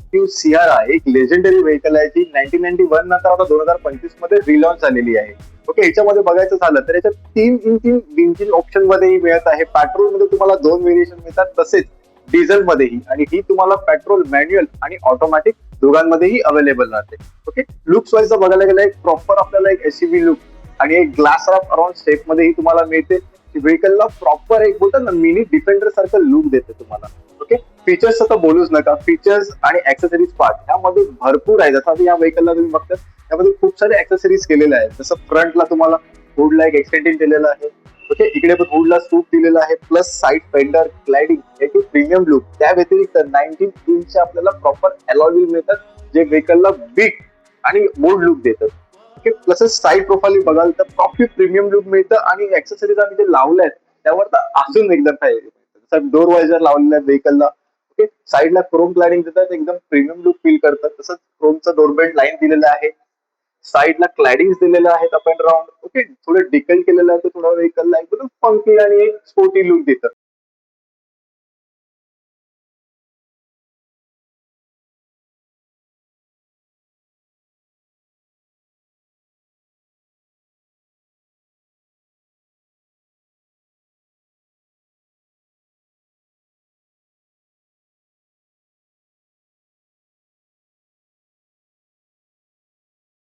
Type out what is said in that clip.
Active Sierra एक legendary vehicle आहे जी 1991 नंतर आता 2025 मध्ये रिलॉन्च झालेली आहे. ओके, ह्याच्यामध्ये बघायचं झालं तर याच्यात 3 इंजिन ऑप्शन मध्येही मिळत आहे. पेट्रोल मध्ये तुम्हाला 2 व्हेरिएशन मिळतात, तसेच डिझेल मध्येही, आणि ही तुम्हाला पेट्रोल मॅन्युअल आणि ऑटोमॅटिक दोघांमध्येही अवेलेबल राहते. ओके, लुक्स वाईज जर बघायला गेलं, एक प्रॉपर आपल्याला एक एसयूव्ही लुक आणि एक ग्लास रॅप अराउंड स्टेप मध्येही तुम्हाला मिळते. व्हेकलला प्रॉपर एक बोलतात ना मिनी डिफेंडर सारखं लुक देते तुम्हाला. ओके, फीचर्स तर बोलूच नका. फीचर्स आणि ऍक्सेसरीज पार्ट ह्यामध्ये भरपूर आहे. जसं या व्हेकलला तुम्ही बघता त्यामध्ये खूप सारे ऍक्सेसरीज केलेले आहेत. जसं फ्रंटला तुम्हाला हुडला एक एक्सटेंडिंग दिलेलं आहे. ओके, इकडे पण हुडला स्कूप दिलेला आहे, प्लस साईड फेंडर ग्लायडिंग एक प्रीमियम लुक. त्या व्यतिरिक्त 19 इंचचे आपल्याला प्रॉपर अलॉय व्हील मिळतात, जे व्हेकलला बिग आणि बोल्ड लुक देतात. ओके, प्लस साईड प्रोफाइल बघाल तर प्रॉपर प्रीमियम लुक मिळतं, आणि ऍक्सेसरीज आम्ही जे लावल्या आहेत त्यावर तर अजून एकदम काय डोर वायझर लावलेला आहे व्हेकलला. ओके, साईडला क्रोम क्लॅडिंग देतात, एकदम प्रीमियम लुक फील करतात. तसंच क्रोमचं डोरबेल लाईन दिलेलं आहे. साईडला क्लॅडिंग दिलेलं आहेत अप अँड राऊंड. ओके, थोडं डिकेल केलेलं आहे, तर थोडं व्हेकलला एकदम फंकी आणि एक स्पोर्टी लुक देतं.